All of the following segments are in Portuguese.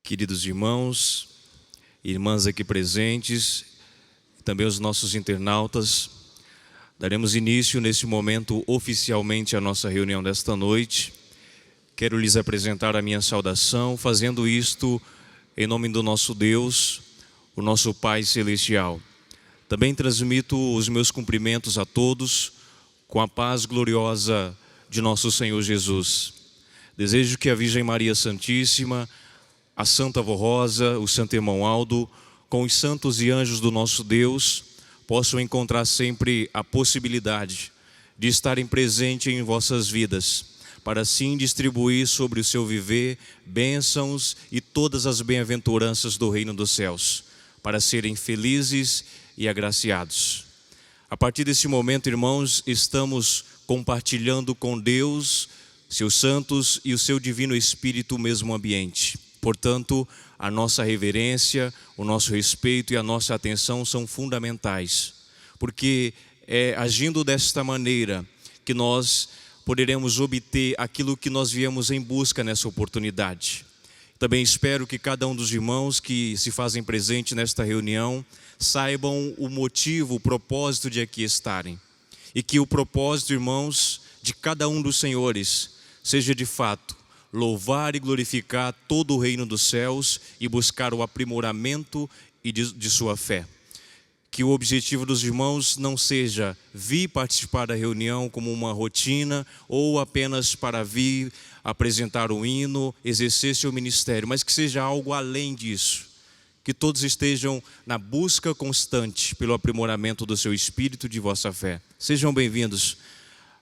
Queridos irmãos, irmãs aqui presentes, também os nossos internautas, daremos início neste momento oficialmente à nossa reunião desta noite. Quero lhes apresentar a minha saudação, fazendo isto em nome do nosso Deus, o nosso Pai Celestial. Também transmito os meus cumprimentos a todos com a paz gloriosa de nosso Senhor Jesus. Desejo que a Virgem Maria Santíssima, a Santa Avó Rosa, o Santo Irmão Aldo, com os santos e anjos do nosso Deus, possam encontrar sempre a possibilidade de estarem presentes em vossas vidas, para assim distribuir sobre o seu viver bênçãos e todas as bem-aventuranças do reino dos céus, para serem felizes e agraciados. A partir desse momento, irmãos, estamos compartilhando com Deus, seus santos e o seu divino Espírito o mesmo ambiente. Portanto, a nossa reverência, o nosso respeito e a nossa atenção são fundamentais, porque é agindo desta maneira que nós poderemos obter aquilo que nós viemos em busca nessa oportunidade. Também espero que cada um dos irmãos que se fazem presente nesta reunião saibam o motivo, o propósito de aqui estarem. E que o propósito, irmãos, de cada um dos senhores seja de fato louvar e glorificar todo o reino dos céus e buscar o aprimoramento de sua fé. Que o objetivo dos irmãos não seja vir participar da reunião como uma rotina ou apenas para vir apresentar o hino, exercer seu ministério, mas que seja algo além disso. Que todos estejam na busca constante pelo aprimoramento do seu espírito e de vossa fé. Sejam bem-vindos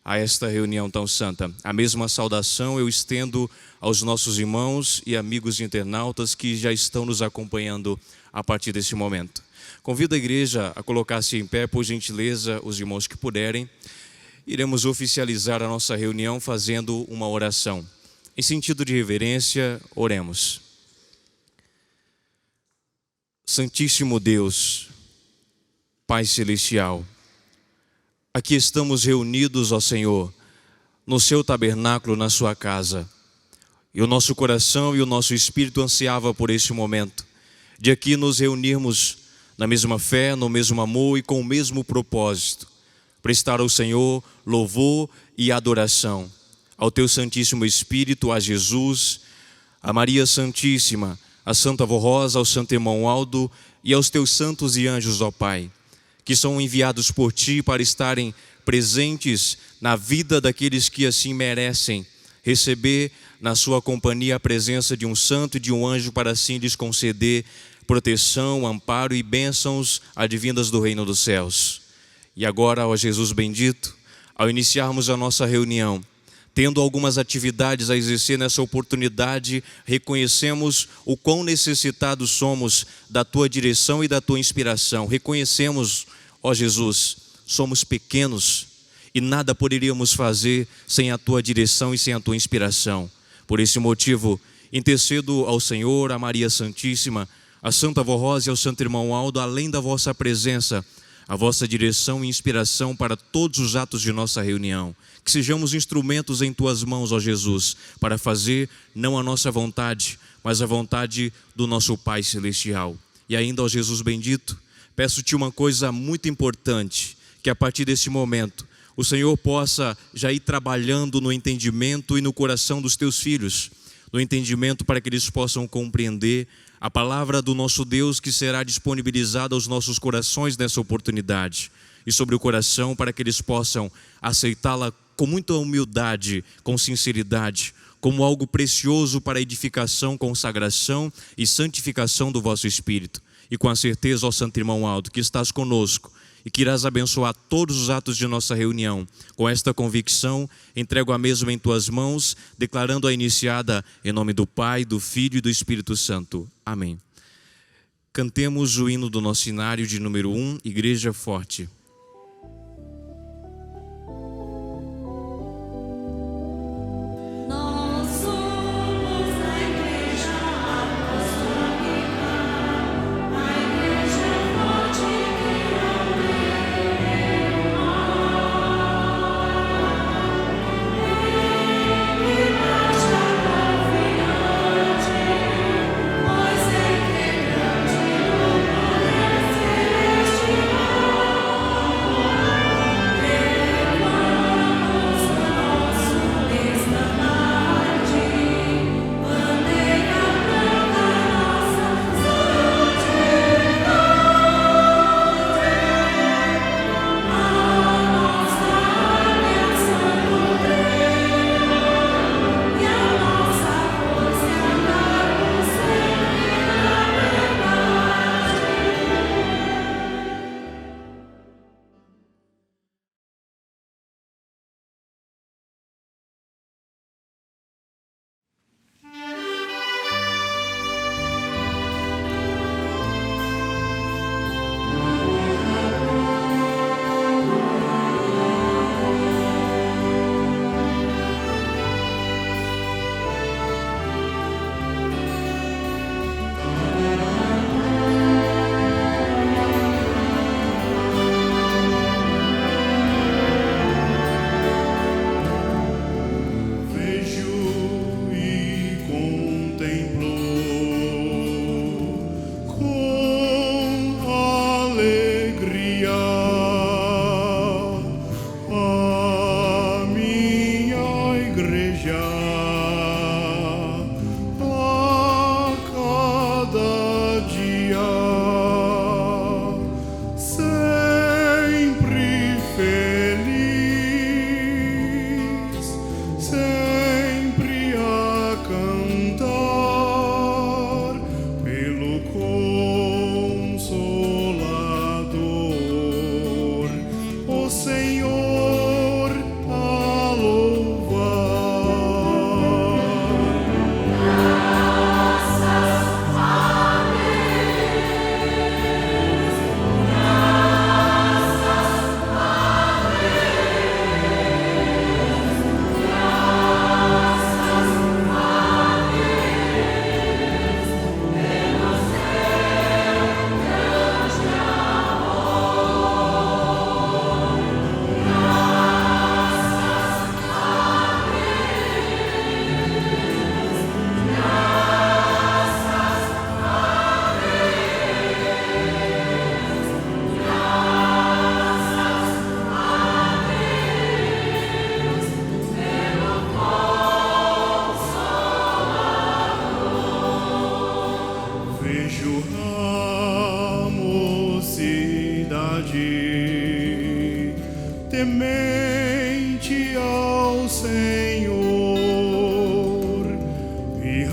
a esta reunião tão santa. A mesma saudação eu estendo aos nossos irmãos e amigos internautas que já estão nos acompanhando a partir desse momento. Convido a igreja a colocar-se em pé, por gentileza, os irmãos que puderem. Iremos oficializar a nossa reunião fazendo uma oração. Em sentido de reverência, oremos. Santíssimo Deus, Pai Celestial, aqui estamos reunidos, ó Senhor, no seu tabernáculo, na sua casa. E o nosso coração e o nosso espírito ansiava por este momento, de aqui nos reunirmos na mesma fé, no mesmo amor e com o mesmo propósito. Prestar ao Senhor louvor e adoração, ao teu Santíssimo Espírito, a Jesus, a Maria Santíssima, a Santa Avó Rosa, ao Santo Irmão Aldo e aos teus santos e anjos, ó Pai, que são enviados por Ti para estarem presentes na vida daqueles que assim merecem receber na sua companhia a presença de um santo e de um anjo para assim lhes conceder proteção, amparo e bênçãos advindas do reino dos céus. E agora, ó Jesus bendito, ao iniciarmos a nossa reunião, tendo algumas atividades a exercer nessa oportunidade, reconhecemos o quão necessitados somos da Tua direção e da Tua inspiração. Reconhecemos, ó Jesus, somos pequenos e nada poderíamos fazer sem a Tua direção e sem a Tua inspiração. Por esse motivo, intercedo ao Senhor, a Maria Santíssima, a Santa Avó Rosa e ao Santo Irmão Aldo, além da vossa presença, a vossa direção e inspiração para todos os atos de nossa reunião. Que sejamos instrumentos em Tuas mãos, ó Jesus, para fazer não a nossa vontade, mas a vontade do nosso Pai Celestial. E ainda, ó Jesus bendito, peço-Te uma coisa muito importante, que a partir desse momento, o Senhor possa já ir trabalhando no entendimento e no coração dos Teus filhos, no entendimento para que eles possam compreender a palavra do nosso Deus que será disponibilizada aos nossos corações nessa oportunidade, e sobre o coração para que eles possam aceitá-la com muita humildade, com sinceridade, como algo precioso para a edificação, consagração e santificação do vosso Espírito. E com a certeza, ó Santo Irmão Aldo, que estás conosco e que irás abençoar todos os atos de nossa reunião. Com esta convicção, entrego a mesma em Tuas mãos, declarando-a iniciada em nome do Pai, do Filho e do Espírito Santo. Amém. Cantemos o hino do nosso cenário de número 1, Igreja Forte. Nós a cada dia, sempre feliz, sempre a cantar pelo Consolador, o Senhor a louvar. Vejo a mocidade temente ao Senhor e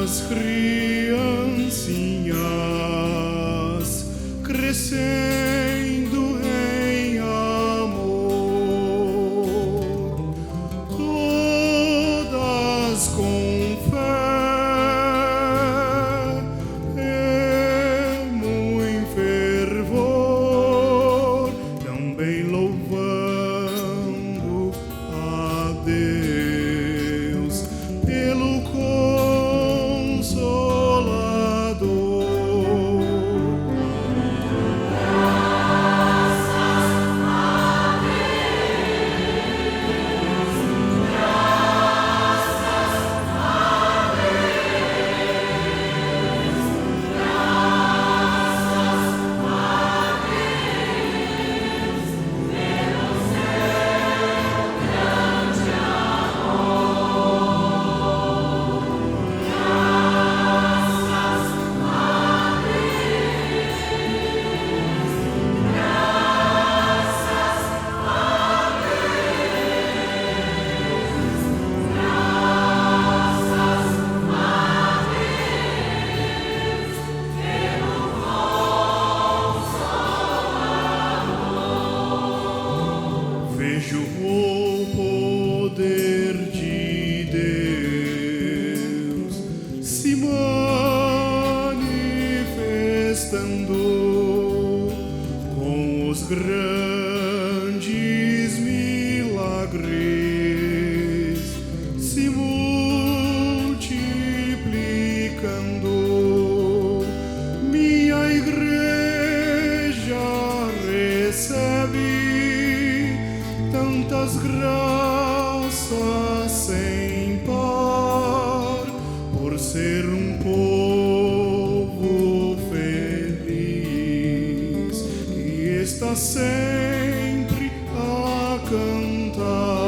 as criancinhas crescendo em amor, todas com fé e muito fervor, também louvando a Deus pelo Consolador. Vejo o poder de Deus se manifestando com os grandes milagres, se multiplicando. Minha igreja recebe tantas graças sem par, por ser um povo feliz que está sempre a cantar.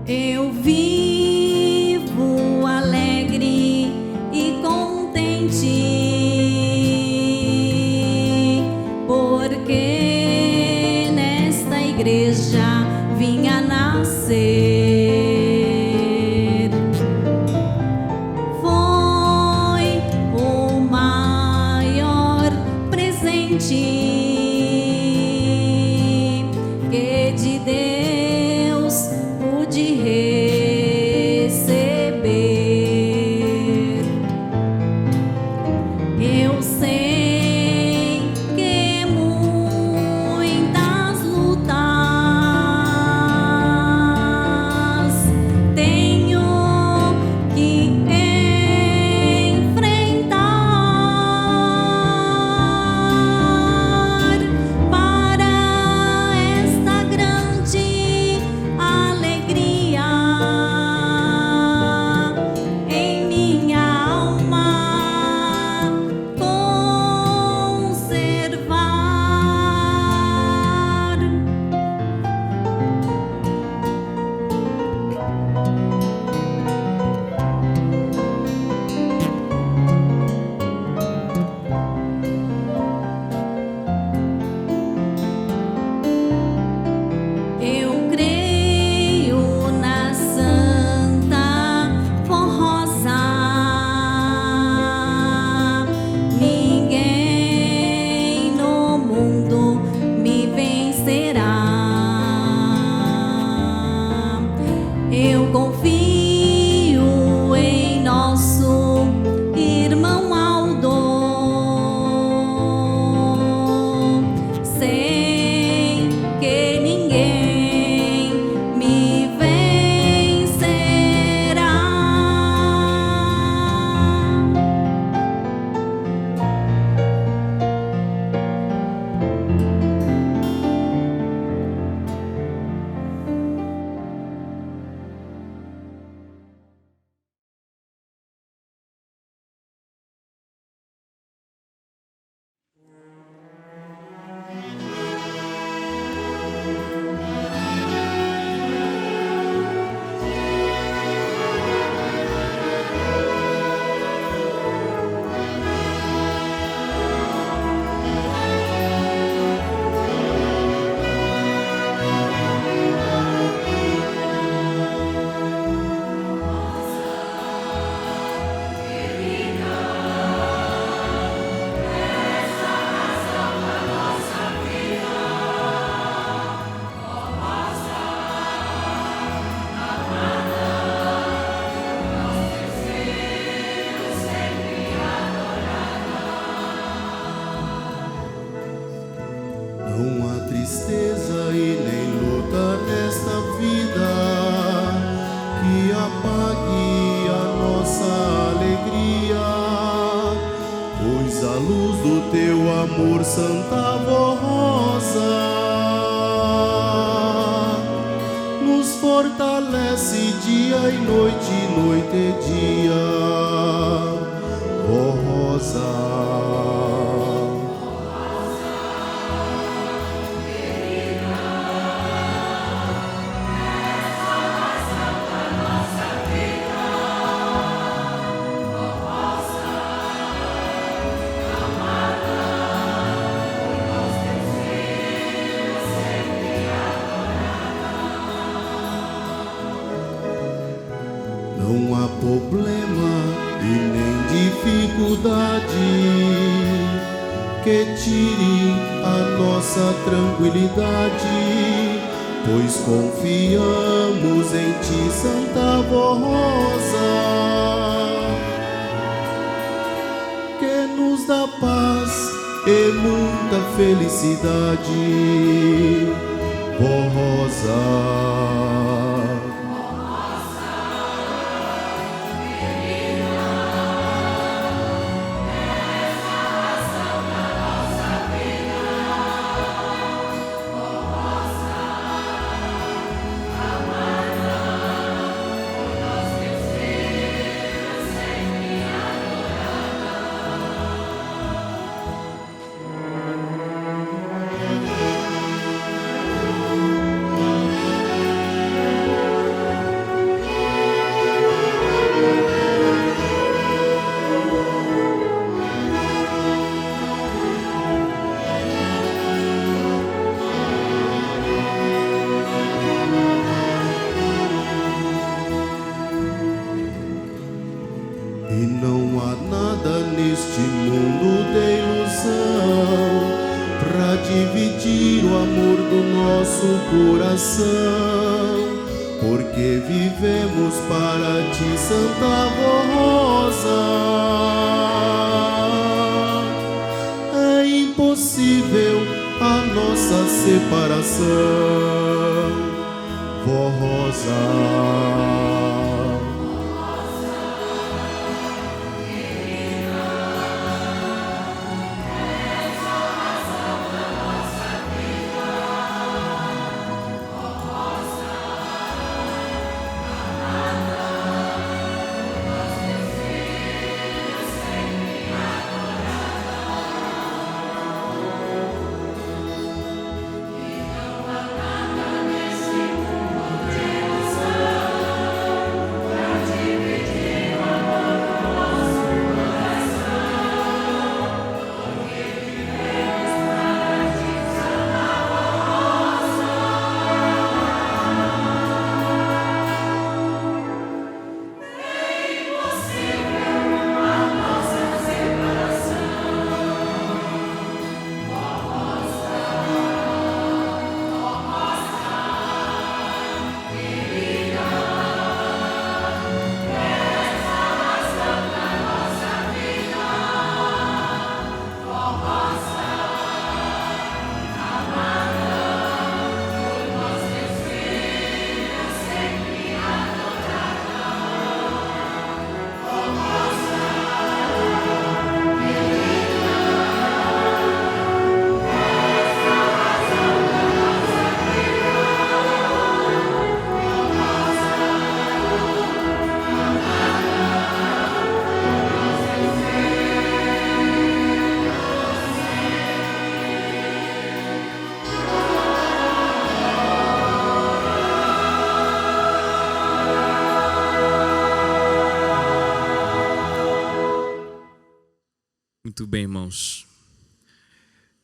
Eu vivo alegre e contente, porque nesta igreja vinha nascer. Foi o maior presente que de Deus pude receber. Eu sei que muitas lutas tenho que enfrentar para esta grande alegria em minha alma conservar. Eu creio na Santa Forrosa. Ninguém no mundo me vencerá. Eu confio em nosso irmão Aldo. Sei que ninguém me vencerá. Não há tristeza e nem luta nesta vida que apague a nossa alegria, pois a luz do teu amor, Santa Rosa, nos fortalece dia e e noite, noite e dia, ó rosa. Não há problema e nem dificuldade que tire a nossa tranquilidade, pois confiamos em Ti, Santa Rosa, que nos dá paz e muita felicidade, ó Rosa. E não há nada neste mundo de ilusão pra dividir o amor do nosso coração, porque vivemos para Ti, Santa Rosa. É impossível a nossa separação, ó Rosa. Muito bem, irmãos.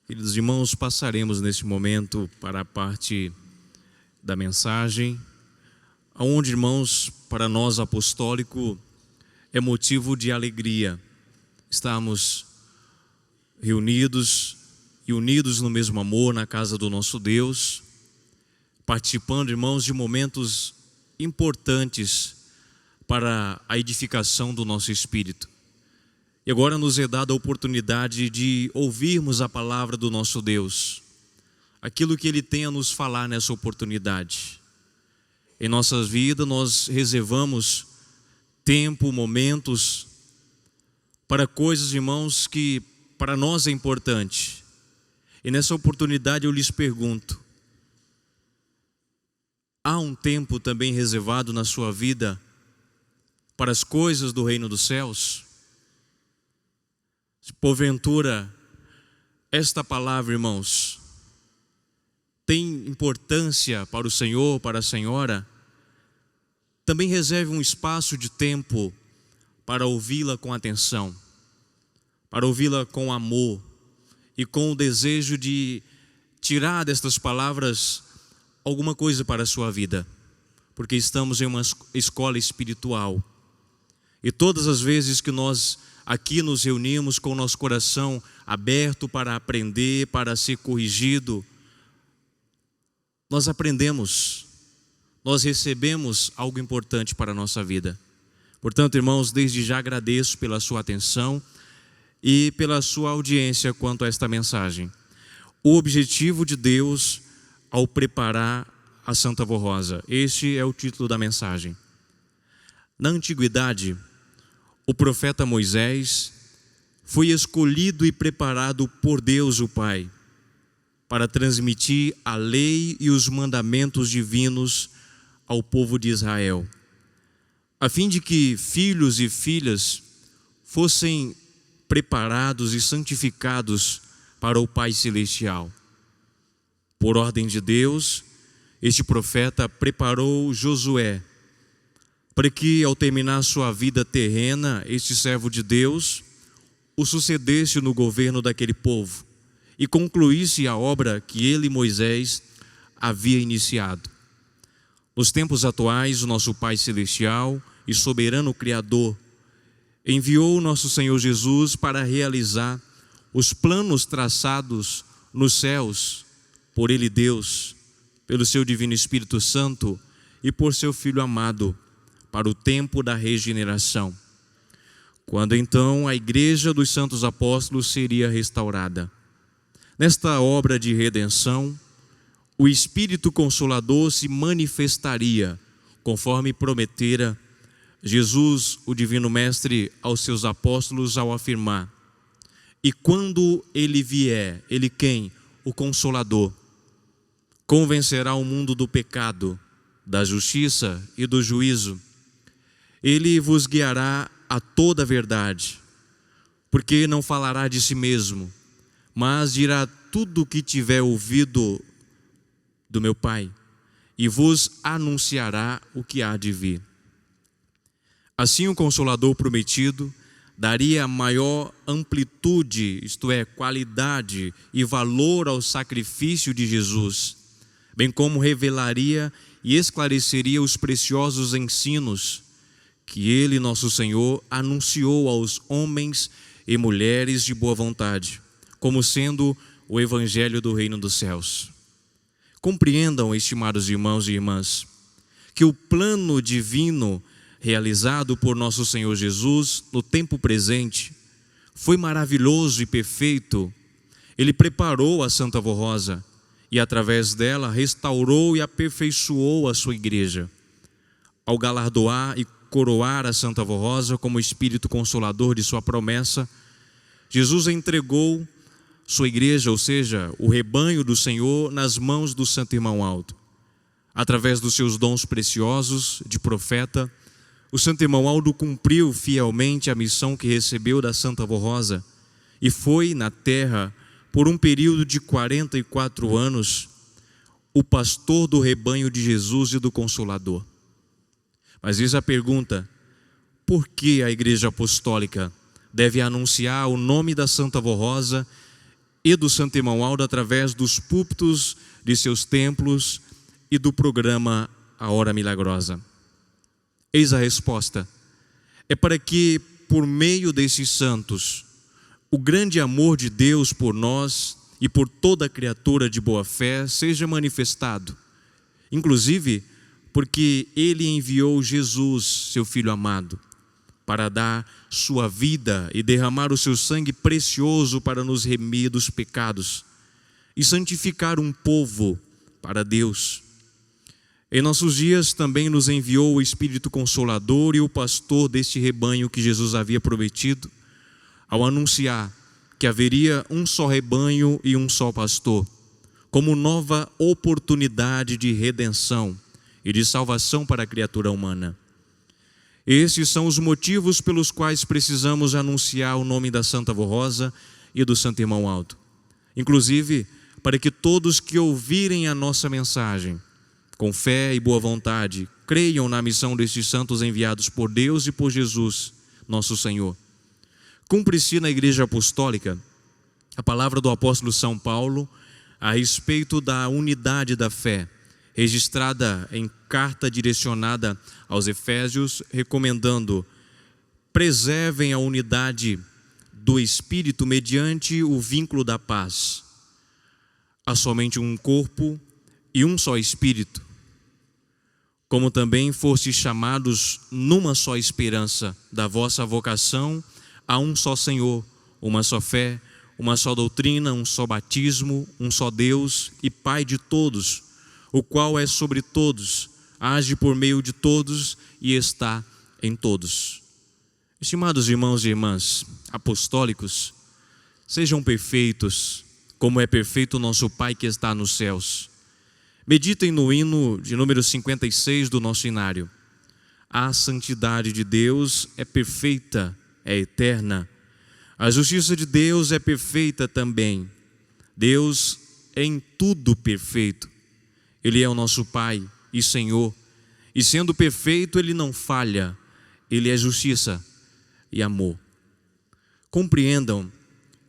Queridos irmãos, passaremos neste momento para a parte da mensagem, onde, irmãos, para nós apostólico é motivo de alegria estarmos reunidos e unidos no mesmo amor na casa do nosso Deus, participando, irmãos, de momentos importantes para a edificação do nosso espírito. E agora nos é dada a oportunidade de ouvirmos a palavra do nosso Deus, aquilo que Ele tem a nos falar nessa oportunidade. Em nossas vidas nós reservamos tempo, momentos para coisas, irmãos, que para nós é importante. E nessa oportunidade eu lhes pergunto: há um tempo também reservado na sua vida para as coisas do reino dos céus? Se porventura esta palavra, irmãos, tem importância para o Senhor, para a Senhora, também reserve um espaço de tempo para ouvi-la com atenção, para ouvi-la com amor e com o desejo de tirar destas palavras alguma coisa para a sua vida, porque estamos em uma escola espiritual. E todas as vezes que nós aqui nos reunimos com o nosso coração aberto para aprender, para ser corrigido, nós aprendemos, nós recebemos algo importante para a nossa vida. Portanto, irmãos, desde já agradeço pela sua atenção e pela sua audiência quanto a esta mensagem. O objetivo de Deus ao preparar a Santa Avó Rosa, este é o título da mensagem. Na antiguidade, o profeta Moisés foi escolhido e preparado por Deus o Pai para transmitir a lei e os mandamentos divinos ao povo de Israel, a fim de que filhos e filhas fossem preparados e santificados para o Pai Celestial. Por ordem de Deus, este profeta preparou Josué para que, ao terminar sua vida terrena, este servo de Deus o sucedesse no governo daquele povo e concluísse a obra que ele, Moisés, havia iniciado. Nos tempos atuais, o nosso Pai Celestial e soberano Criador enviou o nosso Senhor Jesus para realizar os planos traçados nos céus por Ele, Deus, pelo seu Divino Espírito Santo e por seu Filho amado, para o tempo da regeneração, quando então a Igreja dos Santos Apóstolos seria restaurada. Nesta obra de redenção, o Espírito Consolador se manifestaria, conforme prometera Jesus, o Divino Mestre, aos seus apóstolos ao afirmar: e quando Ele vier, Ele quem? O Consolador, convencerá o mundo do pecado, da justiça e do juízo. Ele vos guiará a toda a verdade, porque não falará de si mesmo, mas dirá tudo o que tiver ouvido do meu Pai, e vos anunciará o que há de vir. Assim o Consolador prometido daria maior amplitude, isto é, qualidade e valor ao sacrifício de Jesus, bem como revelaria e esclareceria os preciosos ensinos que Ele, nosso Senhor, anunciou aos homens e mulheres de boa vontade, como sendo o Evangelho do Reino dos Céus. Compreendam, estimados irmãos e irmãs, que o plano divino realizado por nosso Senhor Jesus no tempo presente foi maravilhoso e perfeito. Ele preparou a Santa Avó Rosa e, através dela, restaurou e aperfeiçoou a sua igreja. Ao galardoar e coroar a Santa Avó Rosa como Espírito Consolador de sua promessa, Jesus entregou sua igreja, ou seja, o rebanho do Senhor, nas mãos do Santo Irmão Aldo. Através dos seus dons preciosos de profeta, o Santo Irmão Aldo cumpriu fielmente a missão que recebeu da Santa Avó Rosa e foi na terra, por um período de 44 anos, o pastor do rebanho de Jesus e do Consolador. Mas eis a pergunta: por que a Igreja Apostólica deve anunciar o nome da Santa Avó Rosa e do Santo Irmão Aldo através dos púlpitos de seus templos e do programa A Hora Milagrosa? Eis a resposta: é para que, por meio desses santos, o grande amor de Deus por nós e por toda criatura de boa fé seja manifestado, inclusive porque Ele enviou Jesus, seu Filho amado, para dar sua vida e derramar o seu sangue precioso para nos remir dos pecados e santificar um povo para Deus. Em nossos dias também nos enviou o Espírito Consolador e o pastor deste rebanho que Jesus havia prometido, ao anunciar que haveria um só rebanho e um só pastor, como nova oportunidade de redenção e de salvação para a criatura humana. Esses são os motivos pelos quais precisamos anunciar o nome da Santa Avó Rosa e do Santo Irmão Aldo. Inclusive, para que todos que ouvirem a nossa mensagem, com fé e boa vontade, creiam na missão destes santos enviados por Deus e por Jesus, nosso Senhor. Cumpre-se na Igreja Apostólica a palavra do apóstolo São Paulo a respeito da unidade da fé, registrada em carta direcionada aos Efésios, recomendando: preservem a unidade do Espírito mediante o vínculo da paz. Há somente um corpo e um só Espírito, como também fostes chamados numa só esperança da vossa vocação, a um só Senhor, uma só fé, uma só doutrina, um só batismo, um só Deus e Pai de todos, o qual é sobre todos, age por meio de todos e está em todos. Estimados irmãos e irmãs apostólicos, sejam perfeitos, como é perfeito o nosso Pai que está nos céus. Meditem no hino de número 56 do nosso inário. A santidade de Deus é perfeita, é eterna. A justiça de Deus é perfeita também. Deus é em tudo perfeito. Ele é o nosso Pai e Senhor, e sendo perfeito, Ele não falha. Ele é justiça e amor. Compreendam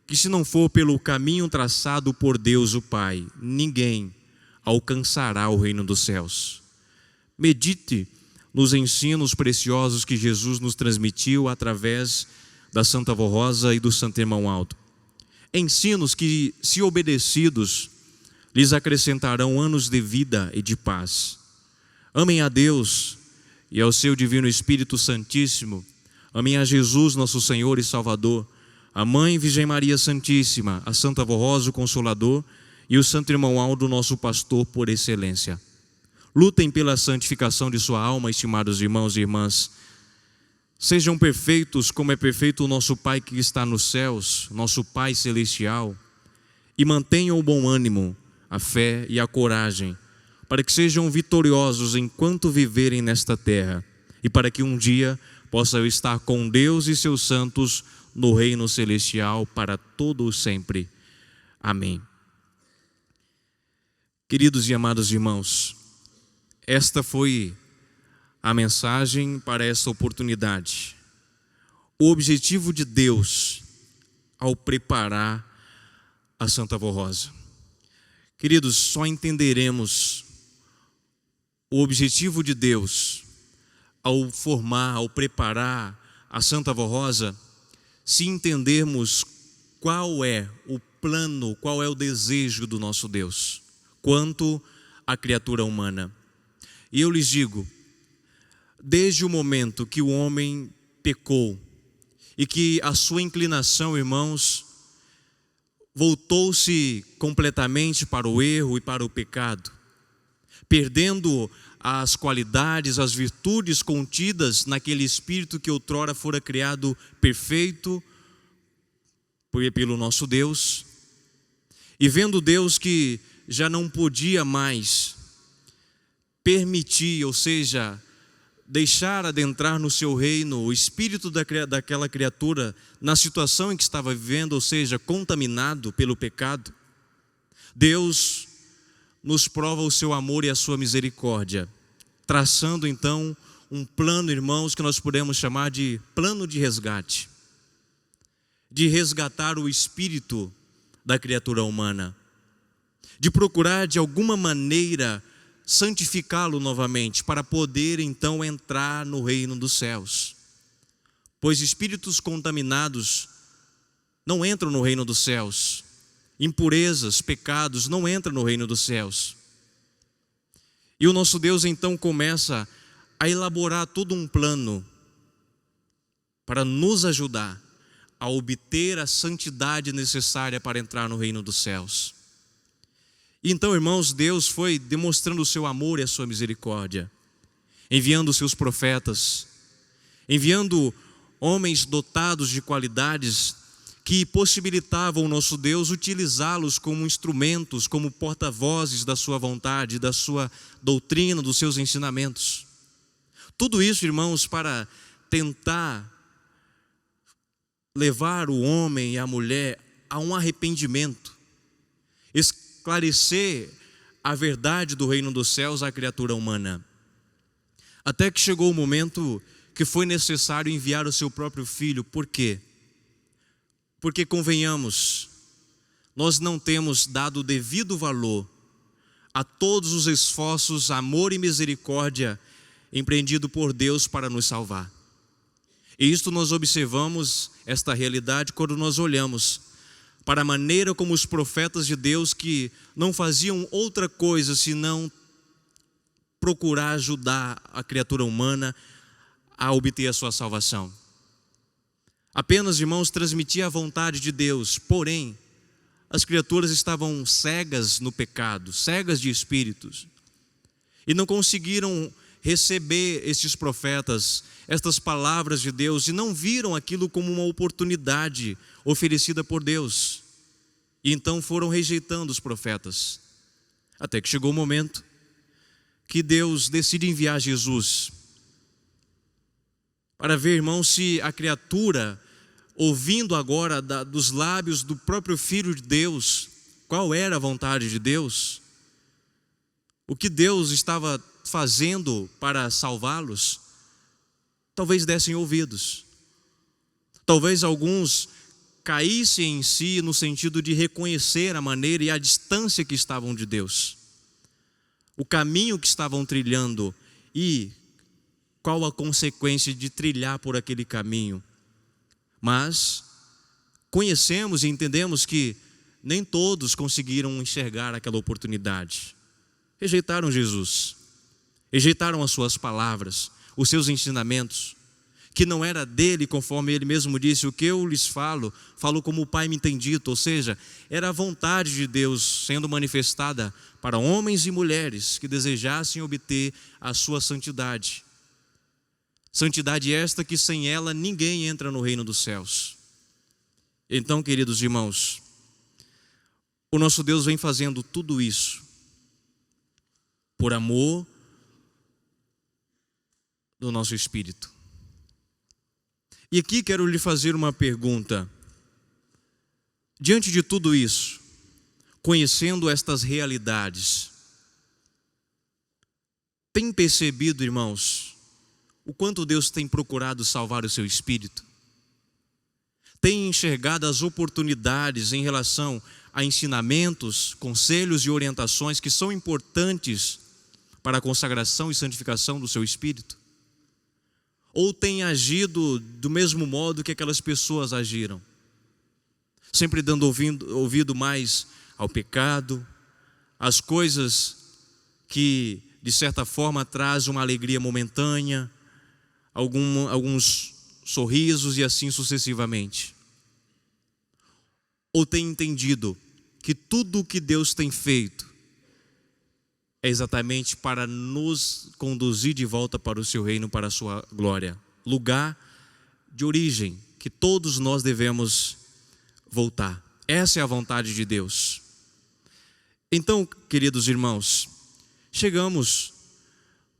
que se não for pelo caminho traçado por Deus o Pai, ninguém alcançará o reino dos céus. Medite nos ensinos preciosos que Jesus nos transmitiu através da Santa Avó Rosa e do Santo Irmão Aldo. Ensinos que, se obedecidos, lhes acrescentarão anos de vida e de paz. Amem a Deus e ao seu Divino Espírito Santíssimo. Amem a Jesus, nosso Senhor e Salvador, a Mãe Virgem Maria Santíssima, a Santa Avó Rosa, o Consolador, e o Santo Irmão Aldo, nosso pastor por excelência. Lutem pela santificação de sua alma, estimados irmãos e irmãs. Sejam perfeitos como é perfeito o nosso Pai que está nos céus, nosso Pai celestial, e mantenham o bom ânimo, a fé e a coragem, para que sejam vitoriosos enquanto viverem nesta terra, e para que um dia possam estar com Deus e seus santos no reino celestial para todo o sempre. Amém. Queridos e amados irmãos, esta foi a mensagem para esta oportunidade. O objetivo de Deus ao preparar a Santa Avó Rosa. Queridos, só entenderemos o objetivo de Deus ao formar, ao preparar a Santa Avó Rosa, se entendermos qual é o plano, qual é o desejo do nosso Deus quanto à criatura humana. E eu lhes digo, desde o momento que o homem pecou e que a sua inclinação, irmãos, voltou-se completamente para o erro e para o pecado, perdendo as qualidades, as virtudes contidas naquele espírito que outrora fora criado perfeito pelo nosso Deus, e vendo Deus que já não podia mais permitir, ou seja, deixar adentrar no seu reino o espírito daquela criatura na situação em que estava vivendo, ou seja, contaminado pelo pecado, Deus nos prova o seu amor e a sua misericórdia, traçando então um plano, irmãos, que nós podemos chamar de plano de resgate, de resgatar o espírito da criatura humana, de procurar de alguma maneira santificá-lo novamente, para poder então entrar no reino dos céus. Pois espíritos contaminados não entram no reino dos céus, impurezas, pecados não entram no reino dos céus. E o nosso Deus então começa a elaborar todo um plano para nos ajudar a obter a santidade necessária para entrar no reino dos céus. Então, irmãos, Deus foi demonstrando o seu amor e a sua misericórdia, enviando os seus profetas, enviando homens dotados de qualidades que possibilitavam o nosso Deus utilizá-los como instrumentos, como porta-vozes da sua vontade, da sua doutrina, dos seus ensinamentos. Tudo isso, irmãos, para tentar levar o homem e a mulher a um arrependimento, esclarecer a verdade do reino dos céus à criatura humana. Até que chegou o momento que foi necessário enviar o seu próprio filho. Por quê? Porque, convenhamos, nós não temos dado o devido valor a todos os esforços, amor e misericórdia empreendido por Deus para nos salvar. E isto nós observamos esta realidade quando nós olhamos para a maneira como os profetas de Deus, que não faziam outra coisa senão procurar ajudar a criatura humana a obter a sua salvação. Apenas, irmãos, transmitia a vontade de Deus, porém, as criaturas estavam cegas no pecado, cegas de espíritos, e não conseguiram receber estes profetas, estas palavras de Deus, e não viram aquilo como uma oportunidade oferecida por Deus, e então foram rejeitando os profetas, até que chegou o momento que Deus decide enviar Jesus, para ver, irmãos, se a criatura, ouvindo agora dos lábios do próprio Filho de Deus, qual era a vontade de Deus, o que Deus estava fazendo para salvá-los, talvez dessem ouvidos. Talvez alguns caíssem em si no sentido de reconhecer a maneira e a distância que estavam de Deus, o caminho que estavam trilhando e qual a consequência de trilhar por aquele caminho. Mas conhecemos e entendemos que nem todos conseguiram enxergar aquela oportunidade. Rejeitaram Jesus, rejeitaram as suas palavras, os seus ensinamentos, que não era dele, conforme ele mesmo disse: o que eu lhes falo, falo como o Pai me tem dito. Ou seja, era a vontade de Deus sendo manifestada para homens e mulheres que desejassem obter a sua santidade. Santidade esta que sem ela ninguém entra no reino dos céus. Então, queridos irmãos, o nosso Deus vem fazendo tudo isso por amor do nosso espírito. E aqui quero lhe fazer uma pergunta. Diante de tudo isso, conhecendo estas realidades, tem percebido, irmãos, o quanto Deus tem procurado salvar o seu espírito? Tem enxergado as oportunidades em relação a ensinamentos, conselhos e orientações que são importantes para a consagração e santificação do seu espírito? Ou tem agido do mesmo modo que aquelas pessoas agiram, sempre dando ouvido mais ao pecado, às coisas que de certa forma trazem uma alegria momentânea, alguns sorrisos e assim sucessivamente? Ou tem entendido que tudo o que Deus tem feito é exatamente para nos conduzir de volta para o seu reino, para a sua glória, lugar de origem que todos nós devemos voltar? Essa é a vontade de Deus. Então, queridos irmãos, chegamos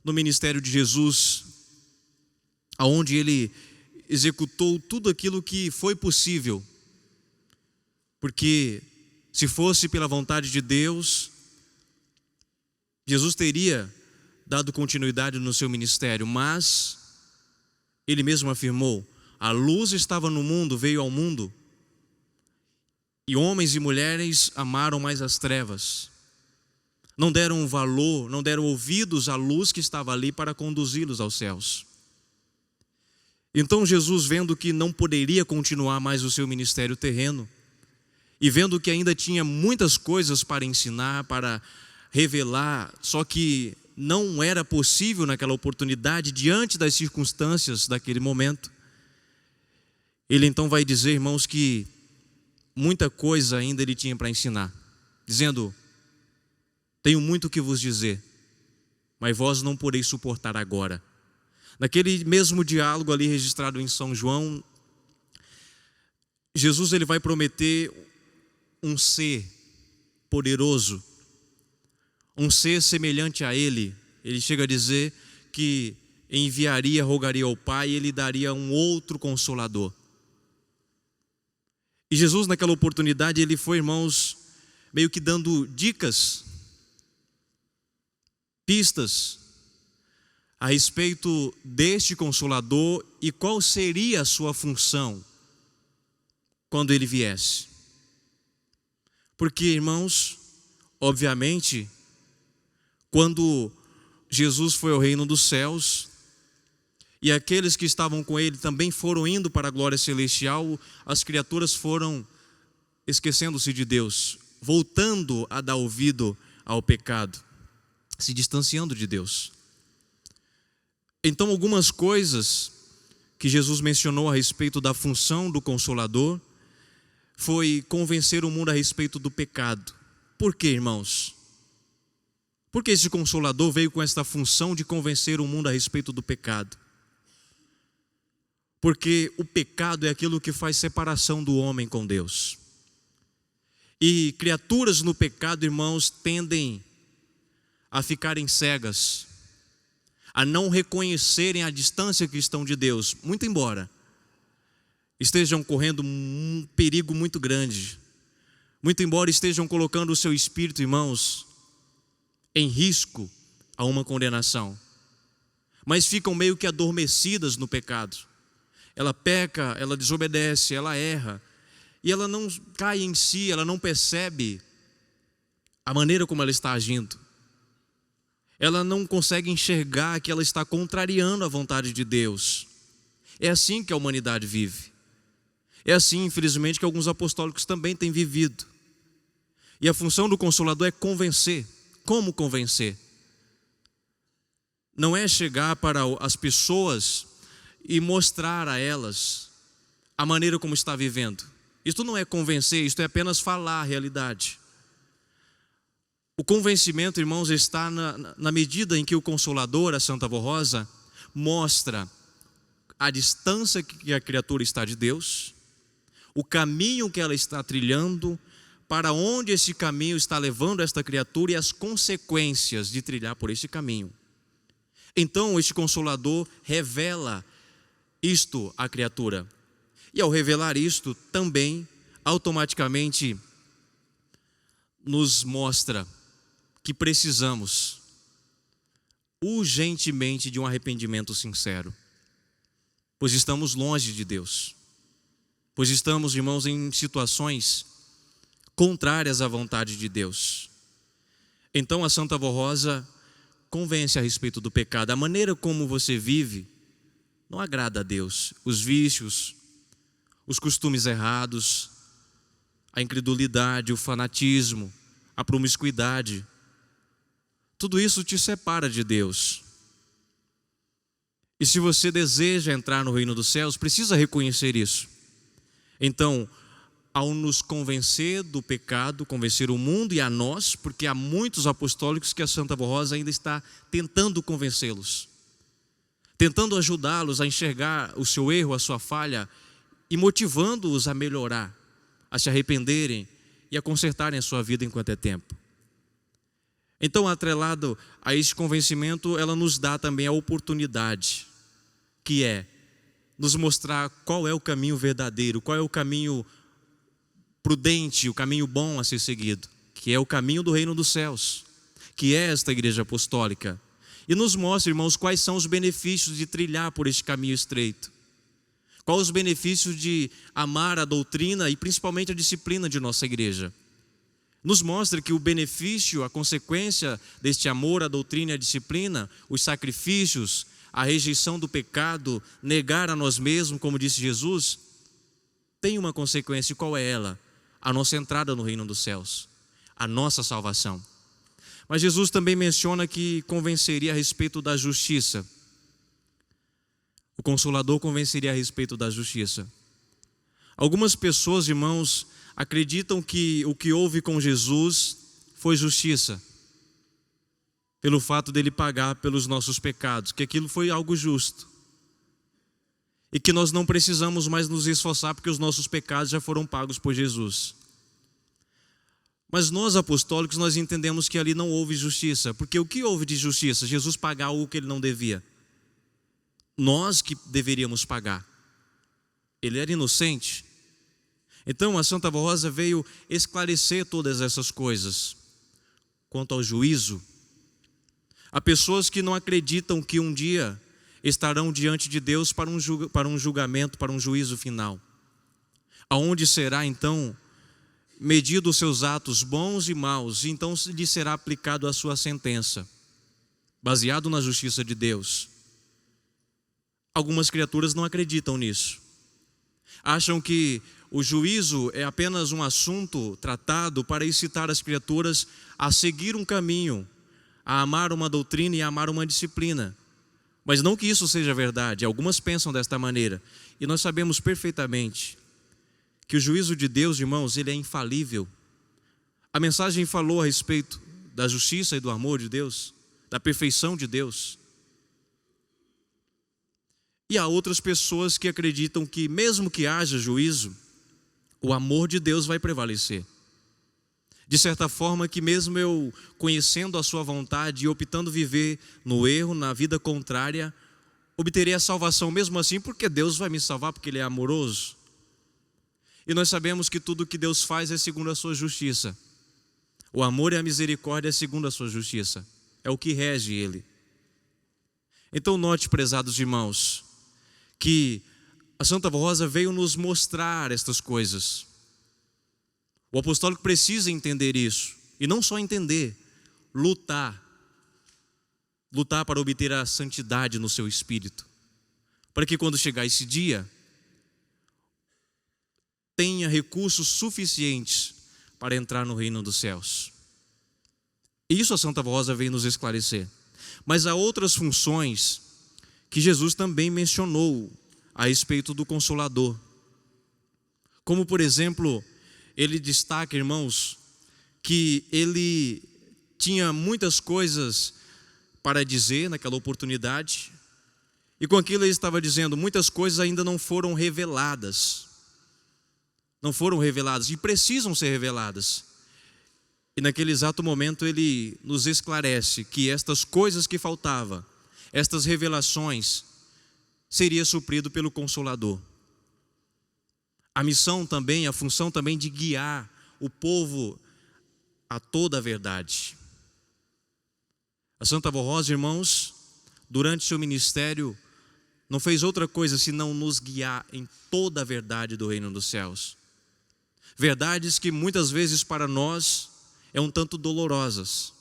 no ministério de Jesus, aonde ele executou tudo aquilo que foi possível, porque se fosse pela vontade de Deus, Jesus teria dado continuidade no seu ministério, mas ele mesmo afirmou: a luz estava no mundo, veio ao mundo, e homens e mulheres amaram mais as trevas, não deram valor, não deram ouvidos à luz que estava ali para conduzi-los aos céus. Então Jesus, vendo que não poderia continuar mais o seu ministério terreno, e vendo que ainda tinha muitas coisas para ensinar, para revelar, só que não era possível naquela oportunidade, diante das circunstâncias daquele momento, ele então vai dizer, irmãos, que muita coisa ainda ele tinha para ensinar, dizendo: tenho muito o que vos dizer, mas vós não podeis suportar agora. Naquele mesmo diálogo ali registrado em São João, Jesus ele vai prometer um ser poderoso, um ser semelhante a ele. Ele chega a dizer que enviaria, rogaria ao Pai e Ele daria um outro Consolador. E Jesus, naquela oportunidade, Ele foi, irmãos, meio que dando dicas, pistas a respeito deste Consolador e qual seria a sua função quando Ele viesse. Porque, irmãos, obviamente, quando Jesus foi ao reino dos céus e aqueles que estavam com Ele também foram indo para a glória celestial, as criaturas foram esquecendo-se de Deus, voltando a dar ouvido ao pecado, se distanciando de Deus. Então, algumas coisas que Jesus mencionou a respeito da função do Consolador foi convencer o mundo a respeito do pecado. Por quê, irmãos? Porque esse Consolador veio com esta função de convencer o mundo a respeito do pecado. Porque o pecado é aquilo que faz separação do homem com Deus. E criaturas no pecado, irmãos, tendem a ficarem cegas, a não reconhecerem a distância que estão de Deus, muito embora estejam correndo um perigo muito grande, muito embora estejam colocando o seu espírito, irmãos, em risco a uma condenação, mas ficam meio que adormecidas no pecado. Ela peca, ela desobedece, ela erra, e ela não cai em si, ela não percebe a maneira como ela está agindo. Ela não consegue enxergar que ela está contrariando a vontade de Deus. É assim que a humanidade vive. É assim, infelizmente, que alguns apostólicos também têm vivido. E a função do Consolador é convencer. Como convencer? Não é chegar para as pessoas e mostrar a elas a maneira como está vivendo. Isto não é convencer, isto é apenas falar a realidade. O convencimento, irmãos, está na medida em que o Consolador, a Santa Avó Rosa, mostra a distância que a criatura está de Deus, o caminho que ela está trilhando, para onde esse caminho está levando esta criatura e as consequências de trilhar por esse caminho. Então, este Consolador revela isto à criatura. E ao revelar isto, também, automaticamente, nos mostra que precisamos urgentemente de um arrependimento sincero, pois estamos longe de Deus, pois estamos, irmãos, em situações contrárias à vontade de Deus. Então a Santa Avó Rosa convence a respeito do pecado. A maneira como você vive não agrada a Deus. Os vícios, os costumes errados, a incredulidade, o fanatismo, a promiscuidade, tudo isso te separa de Deus. E se você deseja entrar no reino dos céus, precisa reconhecer isso. Então, ao nos convencer do pecado, convencer o mundo e a nós, porque há muitos apostólicos que a Santa Avó Rosa ainda está tentando convencê-los, tentando ajudá-los a enxergar o seu erro, a sua falha, e motivando-os a melhorar, a se arrependerem e a consertarem a sua vida enquanto é tempo. Então, atrelado a esse convencimento, ela nos dá também a oportunidade, que é nos mostrar qual é o caminho verdadeiro, qual é o caminho prudente, o caminho bom a ser seguido, que é o caminho do reino dos céus, que é esta igreja apostólica. E nos mostra, irmãos, quais são os benefícios de trilhar por este caminho estreito. Quais os benefícios de amar a doutrina e principalmente a disciplina de nossa igreja. Nos mostra que o benefício, a consequência deste amor, a doutrina e a disciplina, os sacrifícios, a rejeição do pecado, negar a nós mesmos, como disse Jesus, tem uma consequência. E qual é ela? A nossa entrada no reino dos céus, a nossa salvação. Mas Jesus também menciona que convenceria a respeito da justiça. O Consolador convenceria a respeito da justiça. Algumas pessoas, irmãos, acreditam que o que houve com Jesus foi justiça, pelo fato dele pagar pelos nossos pecados, que aquilo foi algo justo, e que nós não precisamos mais nos esforçar porque os nossos pecados já foram pagos por Jesus. Mas nós apostólicos, nós entendemos que ali não houve justiça, porque o que houve de justiça? Jesus pagar algo que ele não devia. nós que deveríamos pagar. Ele era inocente. Então a Santa Rosa veio esclarecer todas essas coisas. Quanto ao juízo, há pessoas que não acreditam que um dia estarão diante de Deus para um julgamento, para um juízo final, aonde será então medido os seus atos bons e maus, e então lhe será aplicado a sua sentença, baseado na justiça de Deus. Algumas criaturas não acreditam nisso. Acham que o juízo é apenas um assunto tratado para incitar as criaturas a seguir um caminho, a amar uma doutrina e a amar uma disciplina. Mas não que isso seja verdade. Algumas pensam desta maneira. E nós sabemos perfeitamente que o juízo de Deus, irmãos, ele é infalível. A mensagem falou a respeito da justiça e do amor de Deus, da perfeição de Deus. E há outras pessoas que acreditam que mesmo que haja juízo, o amor de Deus vai prevalecer. De certa forma que mesmo eu conhecendo a sua vontade e optando viver no erro, na vida contrária, obterei a salvação mesmo assim, porque Deus vai me salvar, porque Ele é amoroso. E nós sabemos que tudo que Deus faz é segundo a sua justiça. O amor e a misericórdia é segundo a sua justiça. É o que rege Ele. Então note, prezados irmãos, que a Santa Rosa veio nos mostrar estas coisas. O apostólico precisa entender isso. E não só entender, lutar. Lutar para obter a santidade no seu espírito. Para que quando chegar esse dia, tenha recursos suficientes para entrar no reino dos céus. Isso a Santa Rosa veio nos esclarecer. Mas há outras funções que Jesus também mencionou a respeito do Consolador. Como, por exemplo, ele destaca, irmãos, que ele tinha muitas coisas para dizer naquela oportunidade, e com aquilo ele estava dizendo, muitas coisas ainda não foram reveladas. Não foram reveladas e precisam ser reveladas. E naquele exato momento ele nos esclarece que estas coisas que faltavam, estas revelações, seria suprido pelo Consolador. A missão também, a função também de guiar o povo a toda a verdade. A Santa Rosa, irmãos, durante seu ministério, não fez outra coisa senão nos guiar em toda a verdade do reino dos céus. Verdades que muitas vezes para nós é um tanto dolorosas.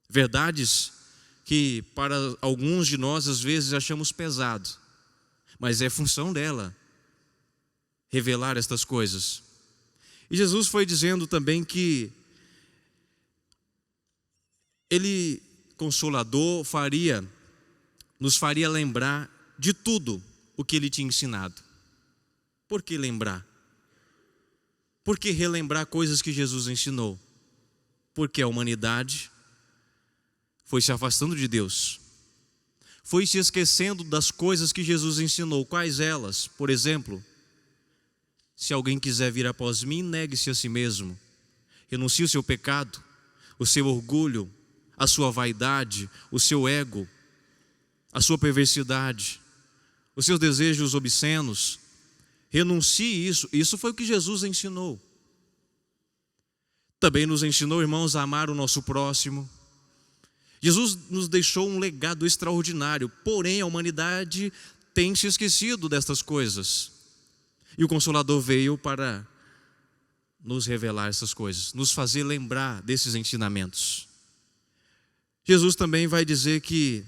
Verdades que para alguns de nós às vezes achamos pesado. Mas é função dela revelar estas coisas. E Jesus foi dizendo também que Ele, Consolador, nos faria lembrar de tudo o que Ele tinha ensinado. Por que lembrar? Por que relembrar coisas que Jesus ensinou? Porque a humanidade foi se afastando de Deus. Foi se esquecendo das coisas que Jesus ensinou. Quais elas? Por exemplo, se alguém quiser vir após mim, negue-se a si mesmo. Renuncie o seu pecado, o seu orgulho, a sua vaidade, o seu ego, a sua perversidade, os seus desejos obscenos. Renuncie isso. Isso foi o que Jesus ensinou. Também nos ensinou, irmãos, a amar o nosso próximo. Jesus nos deixou um legado extraordinário, porém a humanidade tem se esquecido destas coisas. E o Consolador veio para nos revelar essas coisas, nos fazer lembrar desses ensinamentos. Jesus também vai dizer que,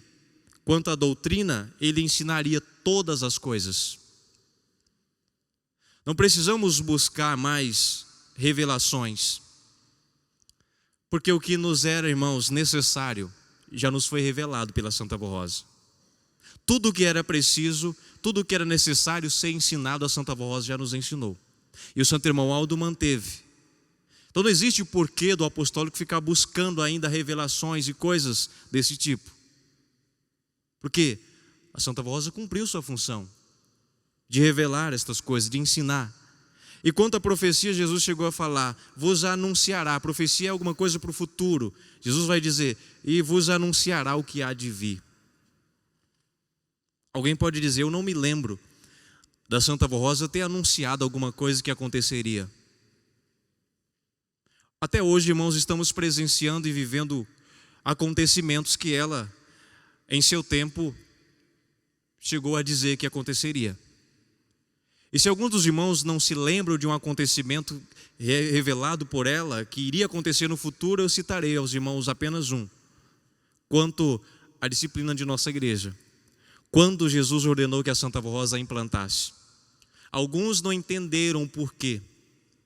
quanto à doutrina, Ele ensinaria todas as coisas. Não precisamos buscar mais revelações, porque o que nos era, irmãos, necessário, já nos foi revelado pela Santa Rosa. Tudo o que era preciso, tudo o que era necessário ser ensinado, a Santa Rosa já nos ensinou. E o Santo Irmão Aldo manteve. Então não existe o porquê do apostólico ficar buscando ainda revelações e coisas desse tipo. Porque a Santa Rosa cumpriu sua função de revelar estas coisas, de ensinar. E quanto à profecia, Jesus chegou a falar, vos anunciará. A profecia é alguma coisa para o futuro. Jesus vai dizer, e vos anunciará o que há de vir. Alguém pode dizer: eu não me lembro da Santa Avó Rosa ter anunciado alguma coisa que aconteceria. Até hoje, irmãos, estamos presenciando e vivendo acontecimentos que ela, em seu tempo, chegou a dizer que aconteceria. E se alguns dos irmãos não se lembram de um acontecimento revelado por ela, que iria acontecer no futuro, eu citarei aos irmãos apenas um. Quanto à disciplina de nossa igreja, quando Jesus ordenou que a Santa Avó Rosa a implantasse. Alguns não entenderam o porquê.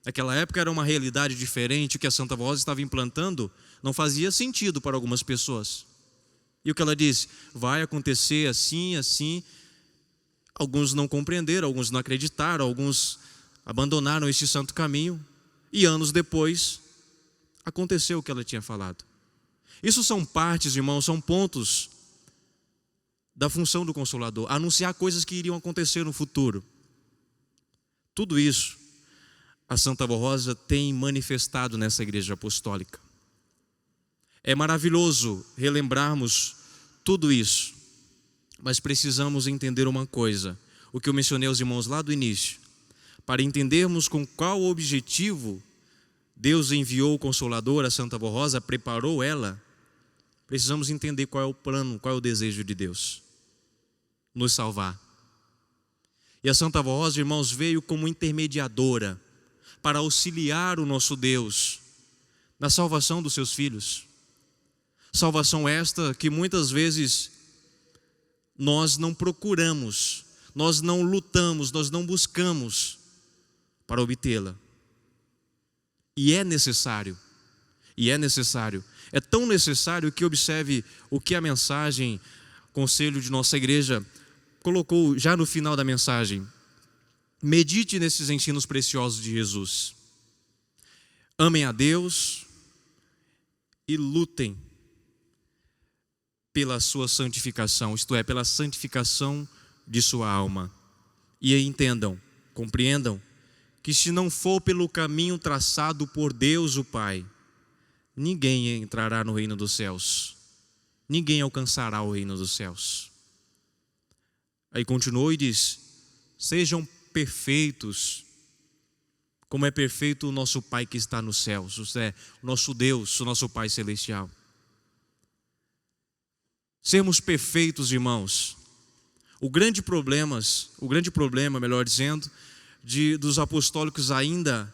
Naquela época era uma realidade diferente, o que a Santa Avó Rosa estava implantando não fazia sentido para algumas pessoas. E o que ela disse? Vai acontecer assim, assim. Alguns não compreenderam, alguns não acreditaram, alguns abandonaram este santo caminho. E anos depois, aconteceu o que ela tinha falado. Isso são partes, irmãos, são pontos da função do Consolador, anunciar coisas que iriam acontecer no futuro. Tudo isso a Santa Avó Rosa tem manifestado nessa igreja apostólica. É maravilhoso relembrarmos tudo isso, mas precisamos entender uma coisa, o que eu mencionei aos irmãos lá do início. Para entendermos com qual objetivo Deus enviou o Consolador, a Santa Avó Rosa, preparou ela, precisamos entender qual é o plano, qual é o desejo de Deus: nos salvar. E a Santa Avó Rosa, irmãos, veio como intermediadora para auxiliar o nosso Deus na salvação dos seus filhos. Salvação esta que muitas vezes nós não procuramos, nós não lutamos, nós não buscamos para obtê-la. E é necessário. É tão necessário que observe o que a mensagem, conselho de nossa igreja, colocou já no final da mensagem. Medite nesses ensinos preciosos de Jesus. Amem a Deus e lutem pela sua santificação, isto é, pela santificação de sua alma. E entendam, compreendam, que se não for pelo caminho traçado por Deus o Pai, ninguém entrará no reino dos céus, ninguém alcançará o reino dos céus. Aí continuou e diz: sejam perfeitos, como é perfeito o nosso Pai que está nos céus, isto é, o nosso Deus, o nosso Pai celestial. Sermos perfeitos, irmãos. O grande problema, melhor dizendo, dos apostólicos ainda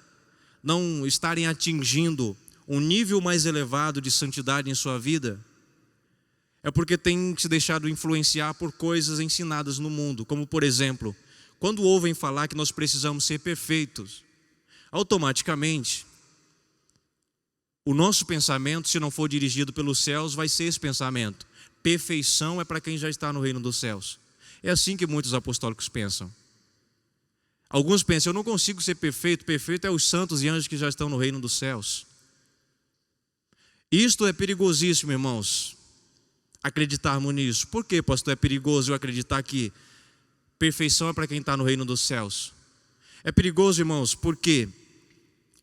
não estarem atingindo um nível mais elevado de santidade em sua vida, é porque têm se deixado influenciar por coisas ensinadas no mundo, como por exemplo, quando ouvem falar que nós precisamos ser perfeitos, automaticamente o nosso pensamento, se não for dirigido pelos céus, vai ser esse pensamento: perfeição é para quem já está no reino dos céus. É assim que muitos apostólicos pensam. Alguns pensam: eu não consigo ser perfeito, perfeito é os santos e anjos que já estão no reino dos céus. Isto é perigosíssimo, irmãos, acreditarmos nisso. Por que, pastor, é perigoso eu acreditar que perfeição é para quem está no reino dos céus? É perigoso, irmãos, porque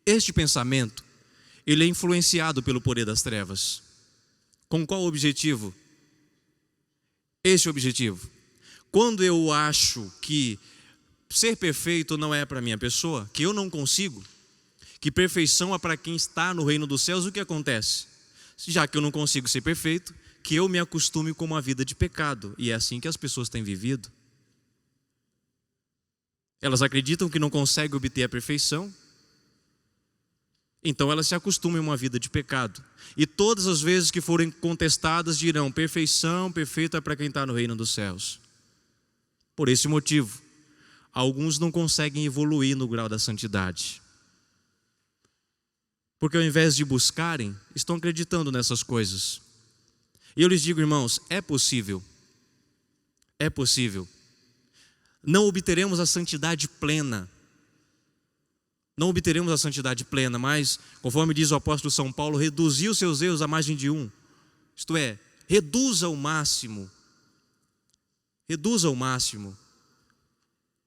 este pensamento, ele é influenciado pelo poder das trevas. Com qual objetivo? Esse objetivo. Quando eu acho que ser perfeito não é para a minha pessoa, que eu não consigo, que perfeição é para quem está no reino dos céus, o que acontece? Já que eu não consigo ser perfeito, que eu me acostume com uma vida de pecado. E é assim que as pessoas têm vivido. Elas acreditam que não conseguem obter a perfeição, então elas se acostumam a uma vida de pecado. E todas as vezes que forem contestadas dirão: perfeição, perfeito é para quem está no reino dos céus. Por esse motivo, alguns não conseguem evoluir no grau da santidade. Porque ao invés de buscarem, estão acreditando nessas coisas. E eu lhes digo, irmãos, é possível. É possível. Não obteremos a santidade plena. Não obteremos a santidade plena, mas, conforme diz o apóstolo São Paulo, reduziu seus erros à margem de um. Isto é, reduza ao máximo. Reduza ao máximo.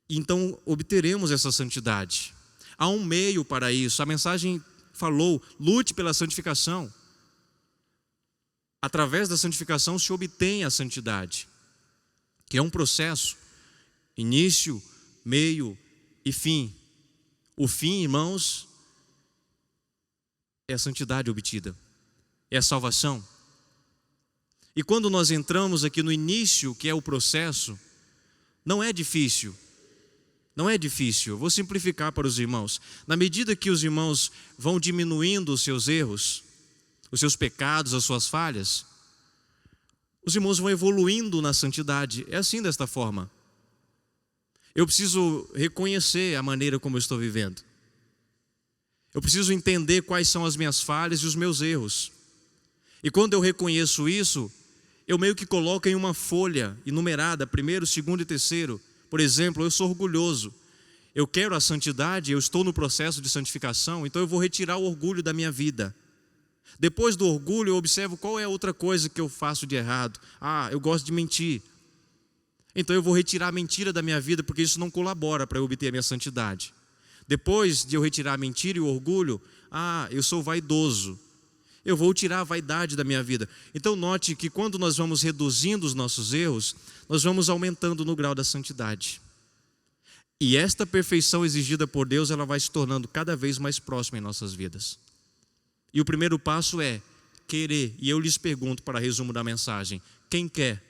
Então obteremos essa santidade. Há um meio para isso. A mensagem falou: lute pela santificação. Através da santificação se obtém a santidade. que é um processo, início, meio e fim. O fim, irmãos, é a santidade obtida, é a salvação. E quando nós entramos aqui no início, que é o processo, não é difícil. Não é difícil. Eu vou simplificar para os irmãos. Na medida que os irmãos vão diminuindo os seus erros, os seus pecados, as suas falhas, os irmãos vão evoluindo na santidade. É assim, desta forma. Eu preciso reconhecer a maneira como eu estou vivendo. Eu preciso entender quais são as minhas falhas e os meus erros. E quando eu reconheço isso, eu meio que coloco em uma folha enumerada, primeiro, segundo e terceiro. Por exemplo, eu sou orgulhoso. Eu quero a santidade, eu estou no processo de santificação, então eu vou retirar o orgulho da minha vida. Depois do orgulho, eu observo qual é a outra coisa que eu faço de errado. Eu gosto de mentir. Então eu vou retirar a mentira da minha vida, porque isso não colabora para eu obter a minha santidade. Depois de eu retirar a mentira e o orgulho, eu sou vaidoso. Eu vou tirar a vaidade da minha vida. Então note que quando nós vamos reduzindo os nossos erros, nós vamos aumentando no grau da santidade. E esta perfeição exigida por Deus, ela vai se tornando cada vez mais próxima em nossas vidas. E o primeiro passo é querer. E eu lhes pergunto, para resumo da mensagem, quem quer?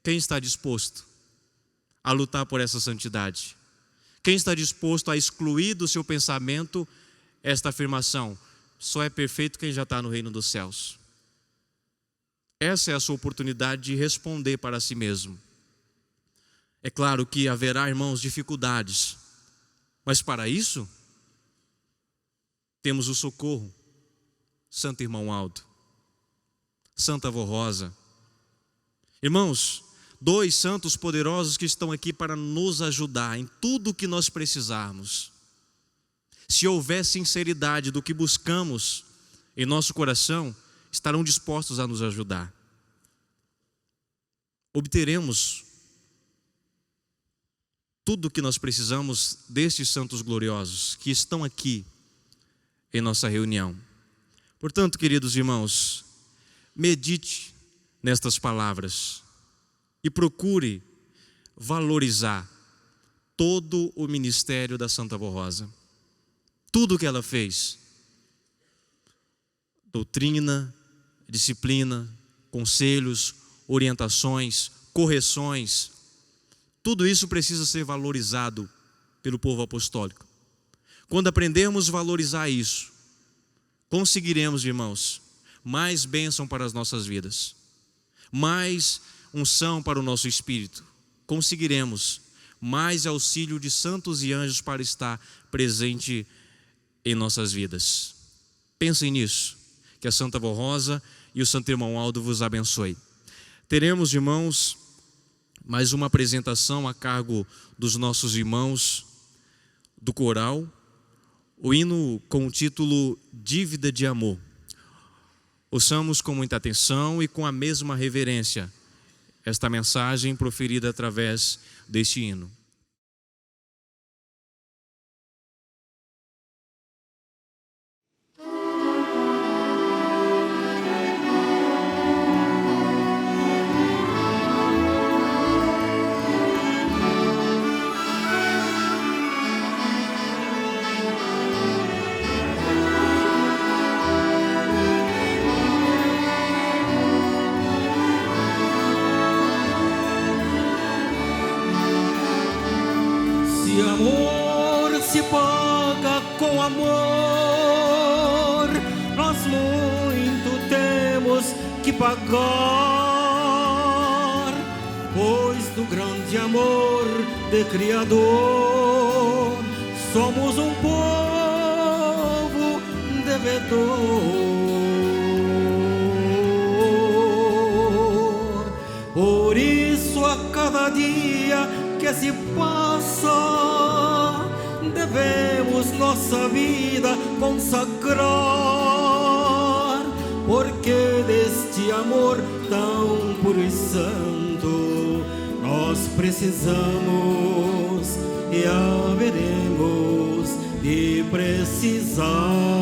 Quem está disposto a lutar por essa santidade? Quem está disposto a excluir do seu pensamento esta afirmação? Só é perfeito quem já está no reino dos céus. Essa é a sua oportunidade de responder para si mesmo. É claro que haverá, irmãos, dificuldades, mas para isso temos o socorro. Santo irmão Aldo, Santa Avó Rosa. Irmãos, dois santos poderosos que estão aqui para nos ajudar em tudo o que nós precisarmos. Se houver sinceridade do que buscamos em nosso coração, estarão dispostos a nos ajudar. Obteremos tudo o que nós precisamos destes santos gloriosos que estão aqui em nossa reunião. Portanto, queridos irmãos, medite nestas palavras e procure valorizar todo o ministério da Santa Avó Rosa. Tudo o que ela fez, doutrina, disciplina, conselhos, orientações, correções, tudo isso precisa ser valorizado pelo povo apostólico. Quando aprendermos a valorizar isso, conseguiremos, irmãos, mais bênção para as nossas vidas, mais unção para o nosso espírito, conseguiremos mais auxílio de santos e anjos para estar presente em nossas vidas. Pensem nisso, que a Santa Avó Rosa e o Santo Irmão Aldo vos abençoe. Teremos, irmãos, mais uma apresentação a cargo dos nossos irmãos do coral, o hino com o título Dívida de Amor. Ouçamos com muita atenção e com a mesma reverência esta mensagem proferida através deste hino. Se amor se paga com amor, nós muito temos que pagar, pois do grande amor de Criador somos um povo devedor. Por isso a cada dia que se passa, devemos nossa vida consagrar, porque deste amor tão puro e santo nós precisamos e haveremos de precisar.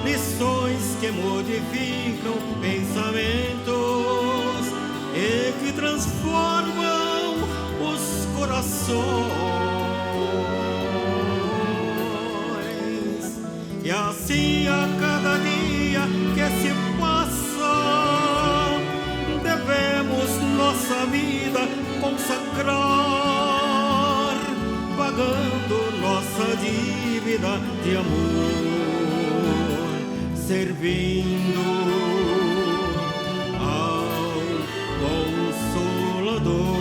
lições que modificam pensamentos e que transformam os corações. E assim a cada dia que se passa, devemos nossa vida consagrar, pagando nossa dívida de amor, servindo ao Consolador.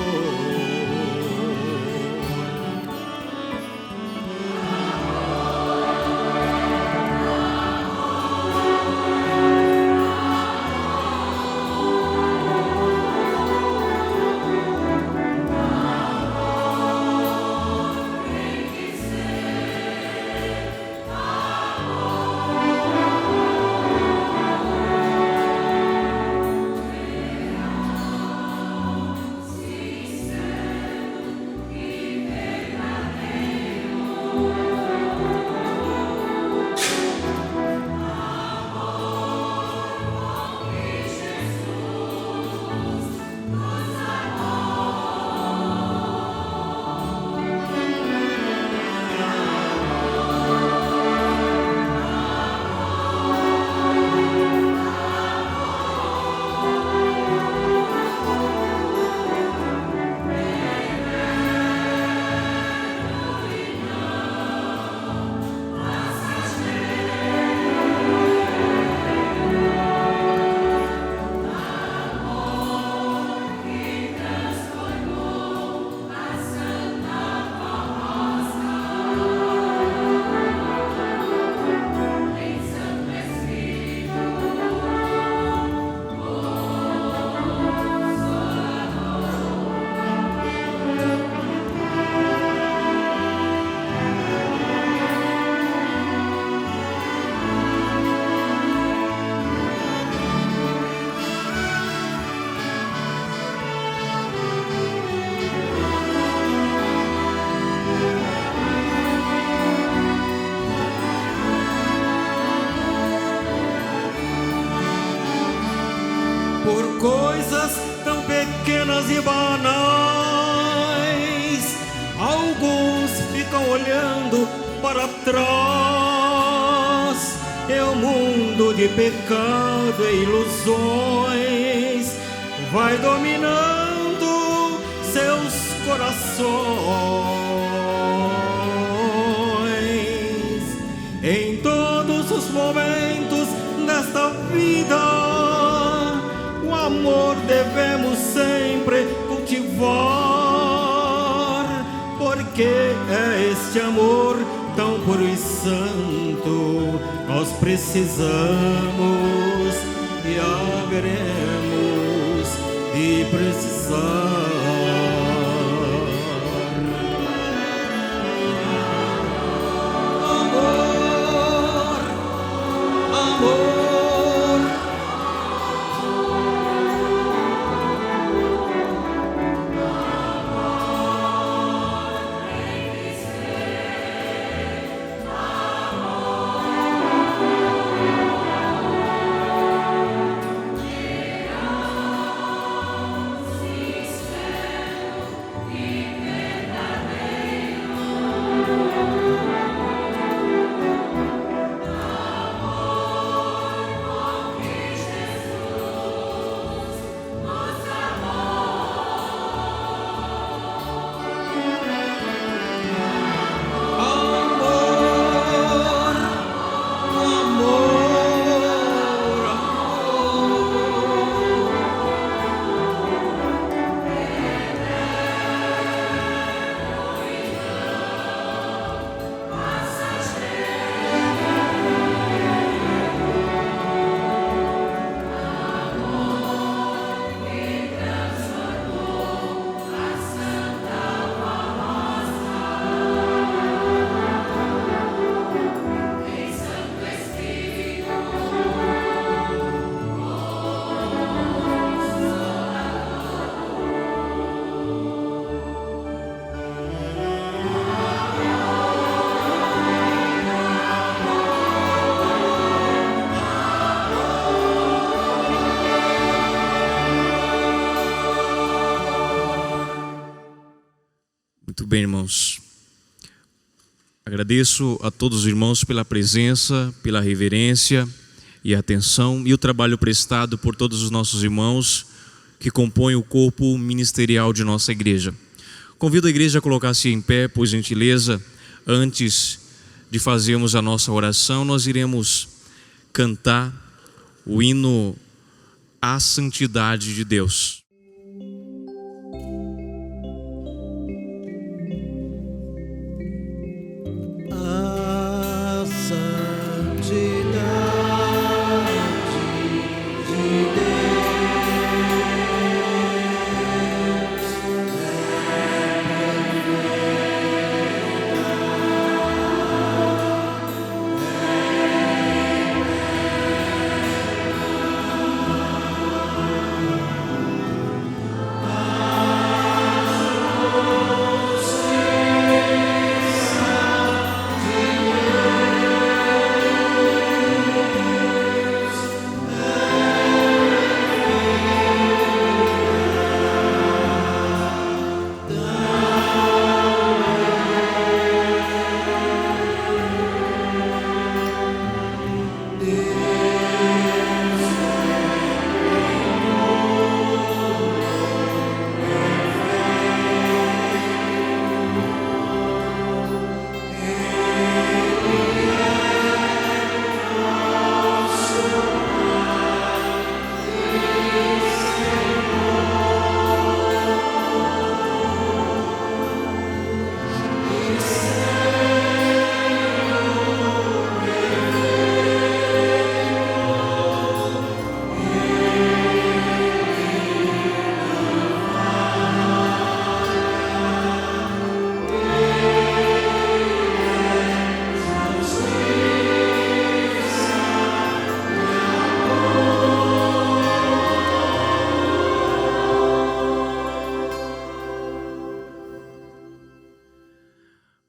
Por coisas tão pequenas e banais, alguns ficam olhando para trás. É o mundo de pecado e ilusões, vai dominando seus corações. Em todos os momentos desta vida, amor devemos sempre cultivar, porque é este amor tão puro e santo nós precisamos e haveremos de precisar. Amor, amor. bem, irmãos. Agradeço a todos os irmãos pela presença, pela reverência e atenção e o trabalho prestado por todos os nossos irmãos que compõem o corpo ministerial de nossa igreja. Convido a igreja a colocar-se em pé, por gentileza. Antes de fazermos a nossa oração, nós iremos cantar o hino à santidade de Deus. A santidade de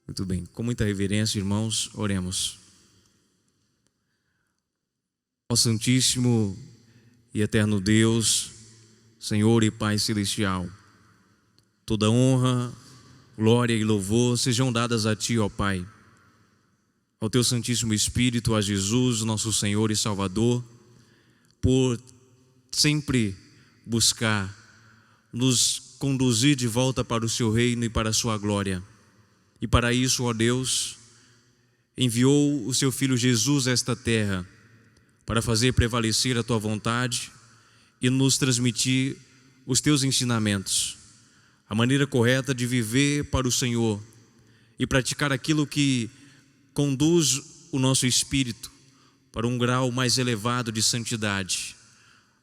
Muito bem, com muita reverência, irmãos, oremos. Ó Santíssimo e Eterno Deus, Senhor e Pai Celestial, toda honra, glória e louvor sejam dadas a Ti, ó Pai, ao Teu Santíssimo Espírito, a Jesus, nosso Senhor e Salvador, por sempre buscar nos conduzir de volta para o Seu reino e para a Sua glória. E para isso, ó Deus, enviou o Seu Filho Jesus a esta terra para fazer prevalecer a Tua vontade e nos transmitir os Teus ensinamentos, a maneira correta de viver para o Senhor e praticar aquilo que conduz o nosso espírito para um grau mais elevado de santidade,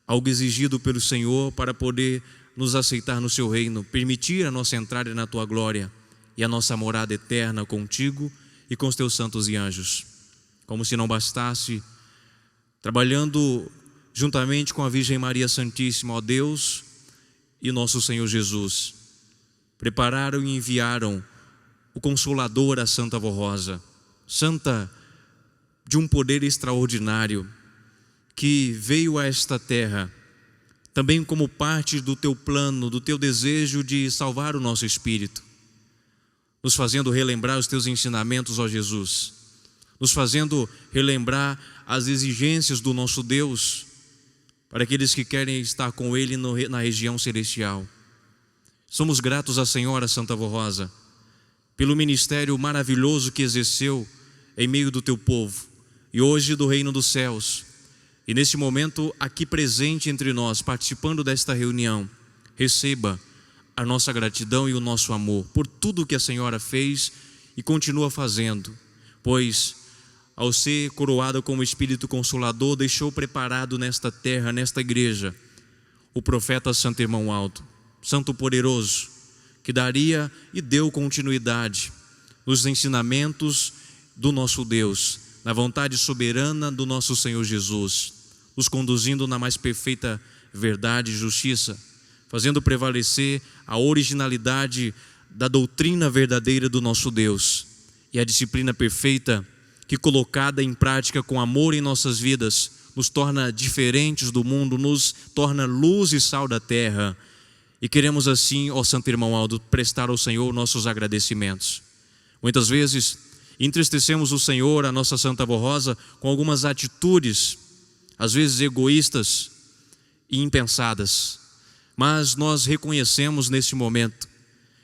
algo exigido pelo Senhor para poder nos aceitar no Seu reino, permitir a nossa entrada na Tua glória e a nossa morada eterna contigo e com os Teus santos e anjos. Como se não bastasse, trabalhando juntamente com a Virgem Maria Santíssima, ó Deus e nosso Senhor Jesus, prepararam e enviaram o Consolador, a Santa Vó Rosa, santa de um poder extraordinário, que veio a esta terra também como parte do Teu plano, do Teu desejo de salvar o nosso espírito, nos fazendo relembrar os Teus ensinamentos, ó Jesus, nos fazendo relembrar as exigências do nosso Deus para aqueles que querem estar com Ele na região celestial. Somos gratos à Senhora Santa Vó Rosa pelo ministério maravilhoso que exerceu em meio do Teu povo e hoje do reino dos céus. E neste momento aqui presente entre nós, participando desta reunião, receba a nossa gratidão e o nosso amor por tudo que a Senhora fez e continua fazendo, pois ao ser coroada como Espírito Consolador, deixou preparado nesta terra, nesta igreja, o profeta Santo Irmão Aldo, Santo Poderoso, que daria e deu continuidade nos ensinamentos do nosso Deus, na vontade soberana do nosso Senhor Jesus, nos conduzindo na mais perfeita verdade e justiça, fazendo prevalecer a originalidade da doutrina verdadeira do nosso Deus e a disciplina perfeita que, colocada em prática com amor em nossas vidas, nos torna diferentes do mundo, nos torna luz e sal da terra E queremos assim, ó Santo Irmão Aldo, prestar ao Senhor nossos agradecimentos. Muitas vezes entristecemos o Senhor, a nossa Santa Avó Rosa, com algumas atitudes, às vezes egoístas e impensadas. Mas nós reconhecemos neste momento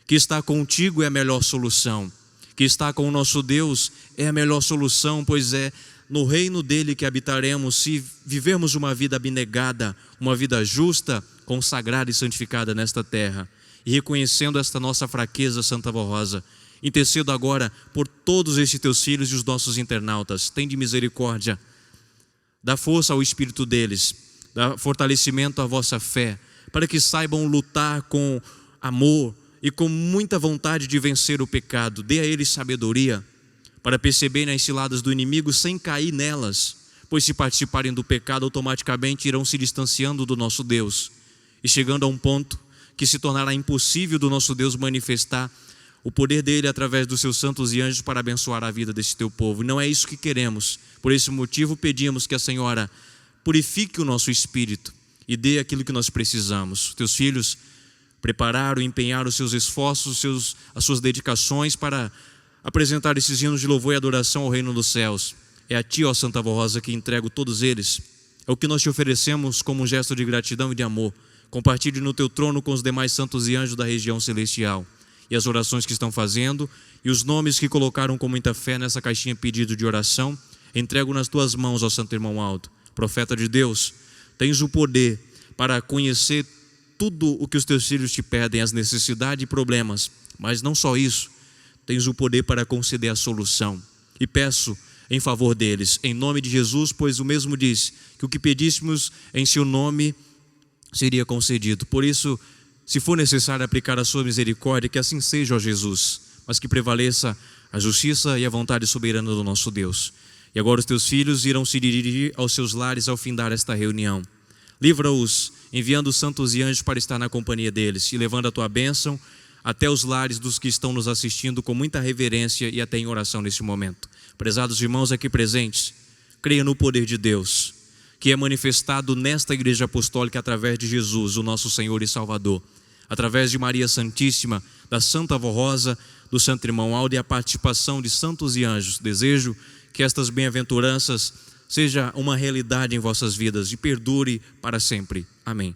que estar contigo é a melhor solução, que estar com o nosso Deus é a melhor solução, pois é no reino dele que habitaremos se vivermos uma vida abnegada, uma vida justa, consagrada e santificada nesta terra. E reconhecendo esta nossa fraqueza, Santa Avó Rosa, intercedo agora por todos estes teus filhos e os nossos internautas. Tende misericórdia, dá força ao espírito deles, dá fortalecimento à vossa fé, para que saibam lutar com amor e com muita vontade de vencer o pecado. Dê a eles sabedoria para perceberem as ciladas do inimigo sem cair nelas, pois se participarem do pecado, automaticamente irão se distanciando do nosso Deus e chegando a um ponto que se tornará impossível do nosso Deus manifestar o poder dele através dos seus santos e anjos para abençoar a vida desse teu povo. E não é isso que queremos. Por esse motivo pedimos que a Senhora purifique o nosso espírito e dê aquilo que nós precisamos. Teus filhos prepararam, empenharam os seus esforços, as suas dedicações para apresentar esses hinos de louvor e adoração ao reino dos céus. É a ti, ó Santa Avó Rosa, que entrego todos eles. É o que nós te oferecemos como um gesto de gratidão e de amor. Compartilhe no teu trono com os demais santos e anjos da região celestial. E as orações que estão fazendo e os nomes que colocaram com muita fé nessa caixinha pedido de oração, entrego nas tuas mãos, ó Santo Irmão Aldo. Profeta de Deus, tens o poder para conhecer tudo o que os teus filhos te pedem, as necessidades e problemas, mas não só isso, tens o poder para conceder a solução. E peço em favor deles, em nome de Jesus, pois o mesmo disse que o que pedíssemos em seu nome seria concedido. Por isso, se for necessário aplicar a sua misericórdia, que assim seja, ó Jesus, mas que prevaleça a justiça e a vontade soberana do nosso Deus. E agora os teus filhos irão se dirigir aos seus lares ao findar esta reunião. Livra-os, enviando os santos e anjos para estar na companhia deles e levando a tua bênção até os lares dos que estão nos assistindo com muita reverência e até em oração neste momento. Prezados irmãos aqui presentes, creia no poder de Deus, que é manifestado nesta igreja apostólica através de Jesus, o nosso Senhor e Salvador, através de Maria Santíssima, da Santa Avó Rosa, do Santo Irmão Aldo e a participação de santos e anjos. Desejo que estas bem-aventuranças seja uma realidade em vossas vidas e perdure para sempre. Amém.